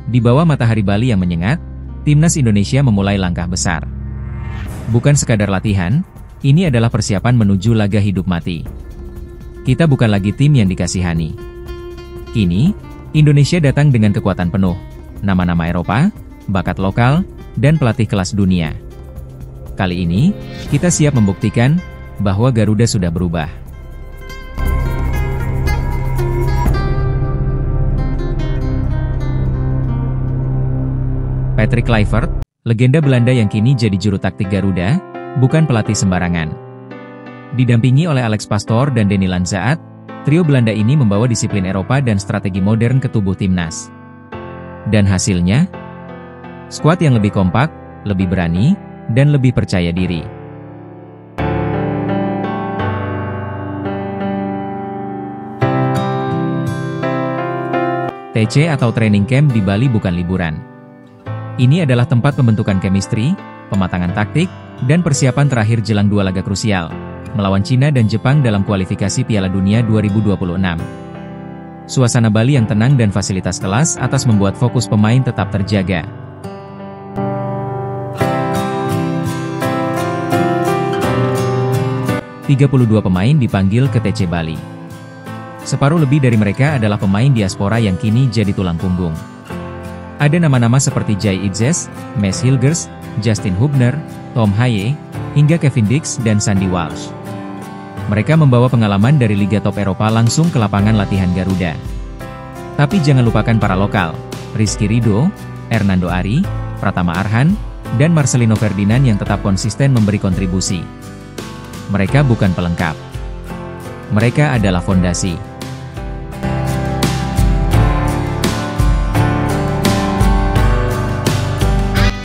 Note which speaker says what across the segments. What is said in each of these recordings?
Speaker 1: Di bawah matahari Bali yang menyengat, Timnas Indonesia memulai langkah besar. Bukan sekadar latihan, ini adalah persiapan menuju laga hidup mati. Kita bukan lagi tim yang dikasihani. Kini, Indonesia datang dengan kekuatan penuh, nama-nama Eropa, bakat lokal, dan pelatih kelas dunia. Kali ini, kita siap membuktikan bahwa Garuda sudah berubah. Patrick Kluivert, legenda Belanda yang kini jadi juru taktik Garuda, bukan pelatih sembarangan. Didampingi oleh Alex Pastoor dan Denny Lanzaat, trio Belanda ini membawa disiplin Eropa dan strategi modern ke tubuh timnas. Dan hasilnya, skuad yang lebih kompak, lebih berani, dan lebih percaya diri. TC atau training camp di Bali bukan liburan. Ini adalah tempat pembentukan chemistry, pematangan taktik, dan persiapan terakhir jelang dua laga krusial, melawan Cina dan Jepang dalam kualifikasi Piala Dunia 2026. Suasana Bali yang tenang dan fasilitas kelas atas membuat fokus pemain tetap terjaga. ...32 pemain dipanggil ke TC Bali. Separuh lebih dari mereka adalah pemain diaspora yang kini jadi tulang punggung. Ada nama-nama seperti Jai Idzes, Mes Hilgers, Justin Hubner, Tom Haye, hingga Kevin Dix dan Sandy Walsh. Mereka membawa pengalaman dari Liga Top Eropa langsung ke lapangan latihan Garuda. Tapi jangan lupakan para lokal, Rizky Ridho, Hernando Ari, Pratama Arhan, dan Marcelino Ferdinand yang tetap konsisten memberi kontribusi. Mereka bukan pelengkap. Mereka adalah fondasi.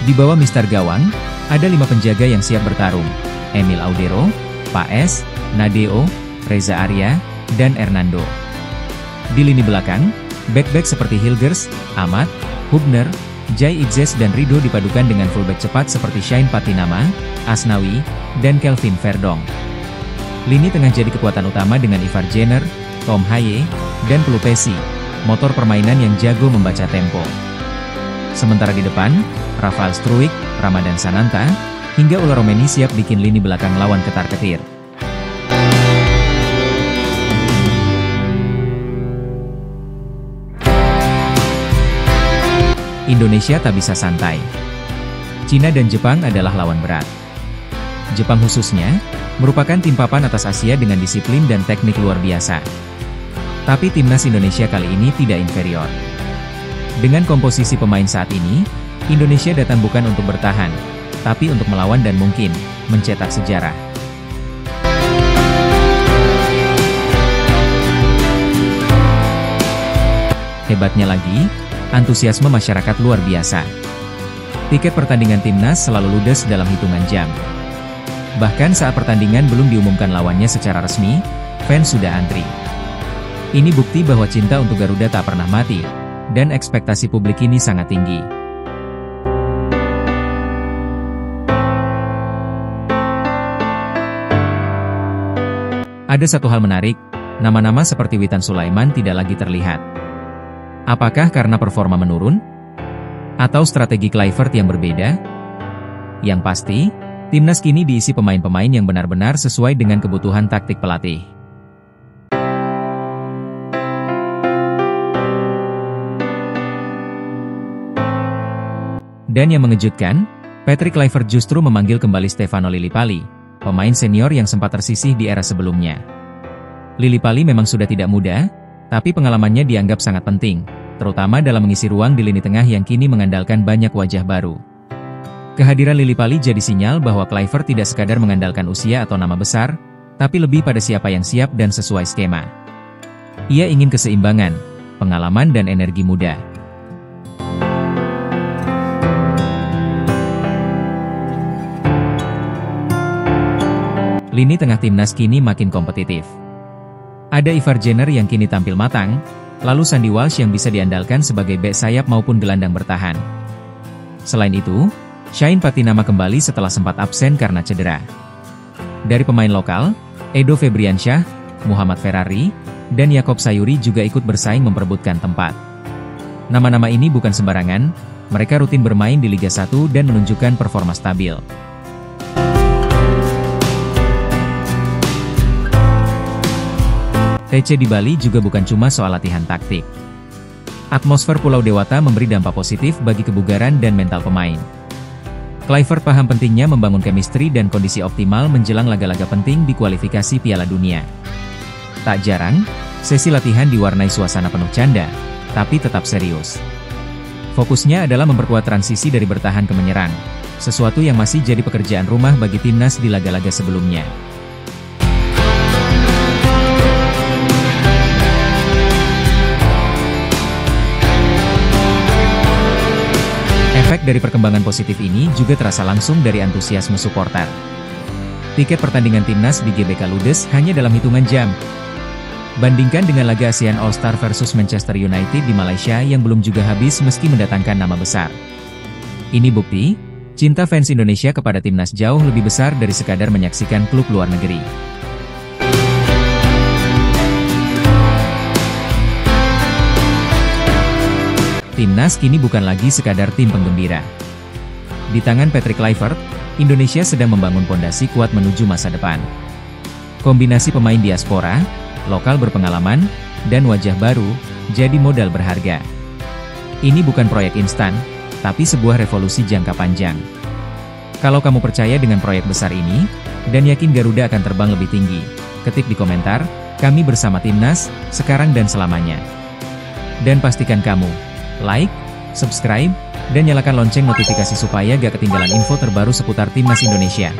Speaker 1: Di bawah Mister Gawang, ada 5 penjaga yang siap bertarung. Emil Audero, Paes, Nadeo, Reza Arya, dan Hernando. Di lini belakang, back-back seperti Hilgers, Ahmad, Hubner, Jai Idzes dan Ridho dipadukan dengan fullback cepat seperti Shane Patinama, Asnawi, dan Kelvin Verdong. Lini tengah jadi kekuatan utama dengan Ivar Jenner, Tom Haye, dan Pelupesi, motor permainan yang jago membaca tempo. Sementara di depan, Rafael Struijk, Ramadan Sananta, hingga Ula Romeni siap bikin lini belakang lawan ketar-ketir. Indonesia tak bisa santai. Cina dan Jepang adalah lawan berat. Jepang khususnya, merupakan tim papan atas Asia dengan disiplin dan teknik luar biasa. Tapi timnas Indonesia kali ini tidak inferior. Dengan komposisi pemain saat ini, Indonesia datang bukan untuk bertahan, tapi untuk melawan dan mungkin mencetak sejarah. Hebatnya lagi, antusiasme masyarakat luar biasa. Tiket pertandingan timnas selalu ludes dalam hitungan jam. Bahkan saat pertandingan belum diumumkan lawannya secara resmi, fans sudah antri. Ini bukti bahwa cinta untuk Garuda tak pernah mati, dan ekspektasi publik ini sangat tinggi. Ada satu hal menarik, nama-nama seperti Witan Sulaiman tidak lagi terlihat. Apakah karena performa menurun? Atau strategi Kluivert yang berbeda? Yang pasti, timnas kini diisi pemain-pemain yang benar-benar sesuai dengan kebutuhan taktik pelatih. Dan yang mengejutkan, Patrick Kluivert justru memanggil kembali Stefano Lillipali, pemain senior yang sempat tersisih di era sebelumnya. Lillipali memang sudah tidak muda, tapi pengalamannya dianggap sangat penting, terutama dalam mengisi ruang di lini tengah yang kini mengandalkan banyak wajah baru. Kehadiran Lillipali jadi sinyal bahwa Kluivert tidak sekadar mengandalkan usia atau nama besar, tapi lebih pada siapa yang siap dan sesuai skema. Ia ingin keseimbangan, pengalaman dan energi muda. Lini tengah timnas kini makin kompetitif. Ada Ivar Jenner yang kini tampil matang, lalu Sandy Walsh yang bisa diandalkan sebagai bek sayap maupun gelandang bertahan. Selain itu, Shane Patinama kembali setelah sempat absen karena cedera. Dari pemain lokal, Edo Febriansyah, Muhammad Ferrari, dan Yakob Sayuri juga ikut bersaing memperebutkan tempat. Nama-nama ini bukan sembarangan, mereka rutin bermain di Liga 1 dan menunjukkan performa stabil. TC di Bali juga bukan cuma soal latihan taktik. Atmosfer Pulau Dewata memberi dampak positif bagi kebugaran dan mental pemain. Kluivert paham pentingnya membangun chemistry dan kondisi optimal menjelang laga-laga penting di kualifikasi Piala Dunia. Tak jarang, sesi latihan diwarnai suasana penuh canda, tapi tetap serius. Fokusnya adalah memperkuat transisi dari bertahan ke menyerang, sesuatu yang masih jadi pekerjaan rumah bagi timnas di laga-laga sebelumnya. Efek dari perkembangan positif ini juga terasa langsung dari antusiasme supporter. Tiket pertandingan timnas di GBK ludes hanya dalam hitungan jam. Bandingkan dengan laga ASEAN All-Star versus Manchester United di Malaysia yang belum juga habis meski mendatangkan nama besar. Ini bukti, cinta fans Indonesia kepada timnas jauh lebih besar dari sekadar menyaksikan klub luar negeri. Timnas kini bukan lagi sekadar tim penggembira. Di tangan Patrick Kluivert, Indonesia sedang membangun fondasi kuat menuju masa depan. Kombinasi pemain diaspora, lokal berpengalaman, dan wajah baru, jadi modal berharga. Ini bukan proyek instan, tapi sebuah revolusi jangka panjang. Kalau kamu percaya dengan proyek besar ini, dan yakin Garuda akan terbang lebih tinggi, ketik di komentar, kami bersama timnas, sekarang dan selamanya. Dan pastikan kamu like, subscribe, dan nyalakan lonceng notifikasi supaya gak ketinggalan info terbaru seputar timnas Indonesia.